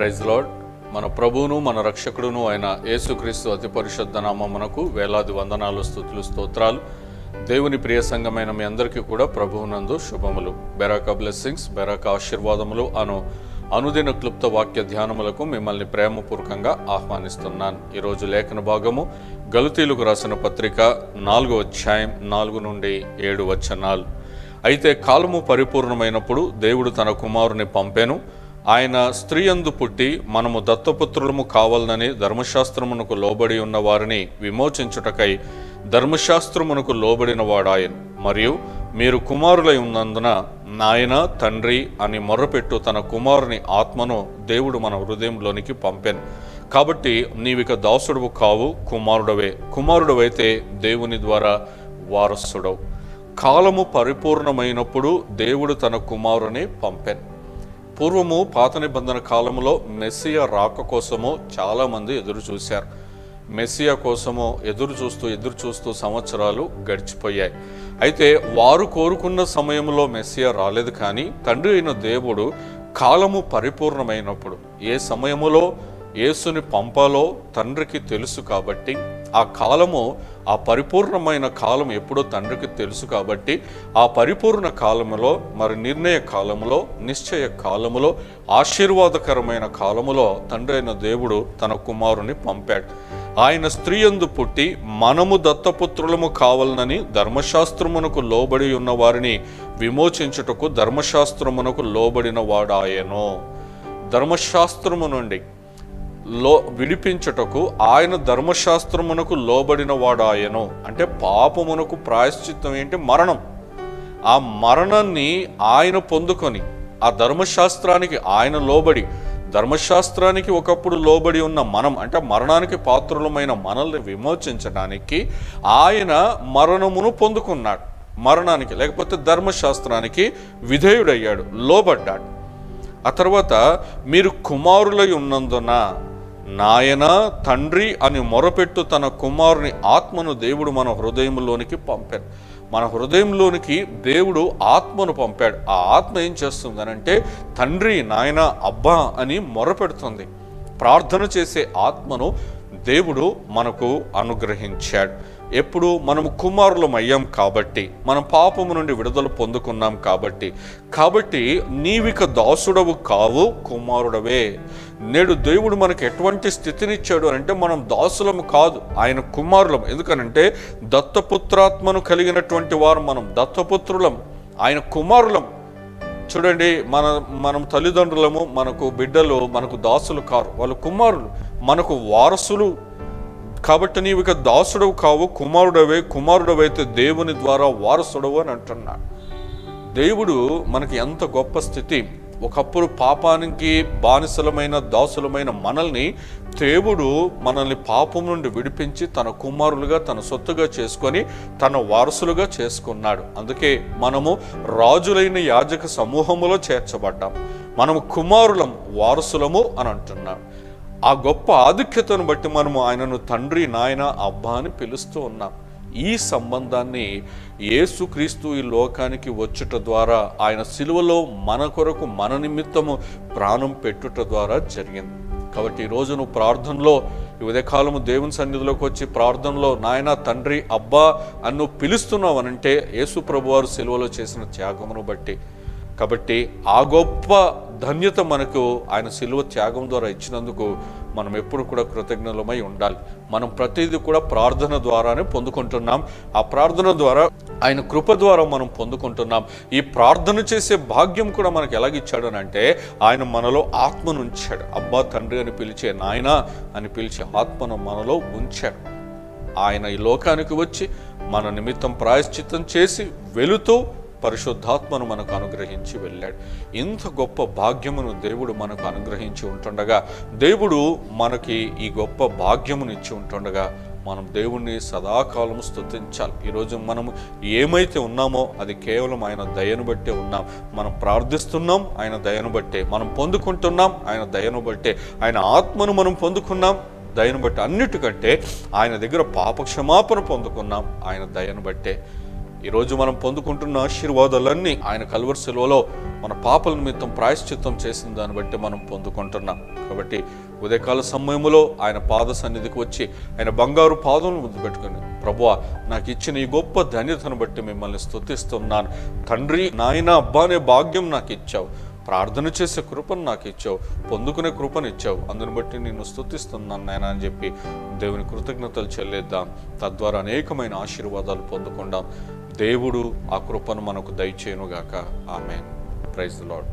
Praise lord. మన ప్రభువును మన రక్షకుడును అయిన యేసుక్రీస్తు అతి పరిశుద్ధ నామమునకు వేలాది వందనాలు, స్తుతులు, స్తోత్రాలు. దేవుని ప్రియ సంఘమైన మీ అందరికీ కూడా ప్రభువునందు శుభములు. బెరాక బ్లెస్సింగ్స్, బెరాక ఆశీర్వాదములు అనుదిన క్లుప్త వాక్య ధ్యానములకు మిమ్మల్ని ప్రేమపూర్వకంగా ఆహ్వానిస్తున్నాను. ఈరోజు లేఖన భాగము గలతీయులకు రాసిన పత్రిక 4వ అధ్యాయం 4 నుండి 7 వచనాలు. అయితే కాలము పరిపూర్ణమైనప్పుడు దేవుడు తన కుమారుని పంపెను. ఆయన స్త్రీ యందు పుట్టి మనము దత్తపుత్రులము కావాలని ధర్మశాస్త్రమునకు లోబడి ఉన్న వారిని విమోచించుటకై ధర్మశాస్త్రమునకు లోబడిన వాడాయను. మరియు మీరు కుమారులై ఉన్నందున నాయన తండ్రి అని మొర్రపెట్టు తన కుమారుని ఆత్మను దేవుడు మన హృదయంలోనికి పంపెను. కాబట్టి నీవిక దాసుడువు కావు, కుమారుడవే. కుమారుడవైతే దేవుని ద్వారా వారసుడవు. కాలము పరిపూర్ణమైనప్పుడు దేవుడు తన కుమారుని పంపెను. పూర్వము పాత నిబంధన కాలంలో మెస్సియా రాక కోసము చాలామంది ఎదురు చూశారు. మెస్సియా కోసము ఎదురు చూస్తూ సంవత్సరాలు గడిచిపోయాయి. అయితే వారు కోరుకున్న సమయంలో మెస్సియా రాలేదు. కానీ తండ్రి అయిన దేవుడు కాలము పరిపూర్ణమైనప్పుడు ఏ సమయములో యేసుని పంపాలో తండ్రికి తెలుసు. కాబట్టి ఆ కాలము, ఆ పరిపూర్ణమైన కాలం ఎప్పుడో తండ్రికి తెలుసు. కాబట్టి ఆ పరిపూర్ణ కాలములో, మరి నిర్ణయ కాలములో, నిశ్చయ కాలములో, ఆశీర్వాదకరమైన కాలములో తండ్రి అయిన దేవుడు తన కుమారుని పంపాడు. ఆయన స్త్రీ యందు పుట్టి మనము దత్తపుత్రులము కావాలని ధర్మశాస్త్రమునకు లోబడి ఉన్న వారిని విమోచించుటకు ధర్మశాస్త్రమునకు లోబడిన వాడాయను. ధర్మశాస్త్రము నుండి విడిపించుటకు ఆయన ధర్మశాస్త్రమునకు లోబడిన వాడాయను. అంటే పాపమునకు ప్రాయశ్చిత్తం ఏంటి? మరణం. ఆ మరణాన్ని ఆయన పొందుకొని, ఆ ధర్మశాస్త్రానికి ఆయన లోబడి, ధర్మశాస్త్రానికి ఒకప్పుడు లోబడి ఉన్న మనం, అంటే మరణానికి పాత్రులమైన మనల్ని విమోచించడానికి ఆయన మరణమును పొందుకున్నాడు. మరణానికి లేకపోతే ధర్మశాస్త్రానికి విధేయుడయ్యాడు, లోబడ్డాడు. ఆ తర్వాత మీరు కుమారులై ఉన్నందున నాయన తండ్రి అని మొరపెట్టు తన కుమారుని ఆత్మను దేవుడు మన హృదయంలోనికి పంపాడు. మన హృదయంలోనికి దేవుడు ఆత్మను పంపాడు. ఆ ఆత్మ ఏం చేస్తుందనంటే తండ్రి, నాయన, అబ్బా అని మొరపెడుతుంది. ప్రార్థన చేసే ఆత్మను దేవుడు మనకు అనుగ్రహించాడు. ఎప్పుడు మనము కుమారులం అయ్యాం కాబట్టి, మనం పాపము నుండి విడుదల పొందుకున్నాం కాబట్టి నీవిక దాసుడవు కావు, కుమారుడవే. నేడు దేవుడు మనకు ఎటువంటి స్థితినిచ్చాడు అంటే మనం దాసులము కాదు, ఆయన కుమారులం. ఎందుకనంటే దత్తపుత్రాత్మను కలిగినటువంటి వారు మనం దత్తపుత్రులం, ఆయన కుమారులం. చూడండి, మనం తల్లిదండ్రులము, మనకు బిడ్డలు మనకు దాసులు కారు, వాళ్ళు కుమారులు, మనకు వారసులు. కాబట్టి నీవు ఇక దాసుడవు కావు, కుమారుడవే. కుమారుడవైతే దేవుని ద్వారా వారసుడవు అని అంటున్నాడు. దేవుడు మనకి ఎంత గొప్ప స్థితి. ఒకప్పుడు పాపానికి బానిసలమైన దాసులమైన మనల్ని దేవుడు మనల్ని పాపం నుండి విడిపించి తన కుమారులుగా, తన సొత్తుగా చేసుకొని తన వారసులుగా చేసుకున్నాడు. అందుకే మనము రాజులైన యాజక సమూహములో చేర్చబడ్డాం. మనము కుమారులం, వారసులము అని అంటున్నాడు. ఆ గొప్ప ఆధిక్యతను బట్టి మనము ఆయనను తండ్రి, నాయన, అబ్బా అని పిలుస్తూ ఉన్నాం. ఈ సంబంధాన్ని యేసుక్రీస్తు ఈ లోకానికి వచ్చుట ద్వారా, ఆయన సిలువలో మన కొరకు, మన నిమిత్తము ప్రాణం పెట్టుట ద్వారా జరిగింది. కాబట్టి ఈరోజు నువ్వు ప్రార్థనలో, ఈ ఉదయకాలము దేవుని సన్నిధిలోకి వచ్చి ప్రార్థనలో నాయన, తండ్రి, అబ్బా అని నువ్వు పిలుస్తున్నావు అనంటే యేసు ప్రభువారు సిలువలో చేసిన త్యాగమును బట్టి. కాబట్టి ఆ గొప్ప ధన్యత మనకు ఆయన సిలువ త్యాగం ద్వారా ఇచ్చినందుకు మనం ఎప్పుడు కూడా కృతజ్ఞులమై ఉండాలి. మనం ప్రతిదీ కూడా ప్రార్థన ద్వారానే పొందుకుంటున్నాం. ఆ ప్రార్థన ద్వారా, ఆయన కృప ద్వారా మనం పొందుకుంటున్నాం. ఈ ప్రార్థన చేసే భాగ్యం కూడా మనకు ఎలాగిచ్చాడు అని అంటే, ఆయన మనలో ఆత్మను ఉంచాడు. అబ్బా తండ్రి అని పిలిచే, నాయన అని పిలిచే ఆత్మను మనలో ఉంచాడు. ఆయన ఈ లోకానికి వచ్చి మన నిమిత్తం ప్రాయశ్చిత్తం చేసి వెళుతూ పరిశుద్ధాత్మను మనకు అనుగ్రహించి వెళ్ళాడు. ఇంత గొప్ప భాగ్యమును దేవుడు మనకు అనుగ్రహించి ఉంటుండగా, దేవుడు మనకి ఈ గొప్ప భాగ్యమునిచ్చి ఉంటుండగా మనం దేవుణ్ణి సదాకాలము స్తుతించాలి. ఈరోజు మనము ఏమైతే ఉన్నామో అది కేవలం ఆయన దయను బట్టే ఉన్నాం. మనం ప్రార్థిస్తున్నాం ఆయన దయను బట్టే, మనం పొందుకుంటున్నాం ఆయన దయను బట్టే, ఆయన ఆత్మను మనం పొందుకున్నాం దయను బట్టే. అన్నిటికంటే ఆయన దగ్గర పాప క్షమాపణ పొందుకున్నాం ఆయన దయను బట్టే. ఈరోజు మనం పొందుకుంటున్న ఆశీర్వాదాలన్నీ ఆయన కల్వరి శిలువలో మన పాపల నిమిత్తం ప్రాయశ్చిత్తం చేసిన దాన్ని బట్టి మనం పొందుకుంటున్నాం. కాబట్టి ఉదయకాల సమయంలో ఆయన పాద సన్నిధికి వచ్చి ఆయన బంగారు పాదములను ముందు పెట్టుకుని, ప్రభువా, నాకు ఇచ్చిన ఈ గొప్ప ధన్యతను బట్టి మిమ్మల్ని స్తుతిస్తున్నాను. తండ్రి, నాయన, అబ్బా అనే భాగ్యం నాకు ఇచ్చావు, ప్రార్థన చేసే కృపను నాకు ఇచ్చావు, పొందుకునే కృపను ఇచ్చావు, అందుని బట్టి నిన్ను స్తుతిస్తున్నాను నాయన అని చెప్పి దేవుని కృతజ్ఞతలు చెల్లిద్దాం. తద్వారా అనేకమైన ఆశీర్వాదాలు పొందుకుందాం. దేవుడు ఆ కృపను మనకు దయచేయునుగాక. ఆమేన్. Praise the lord.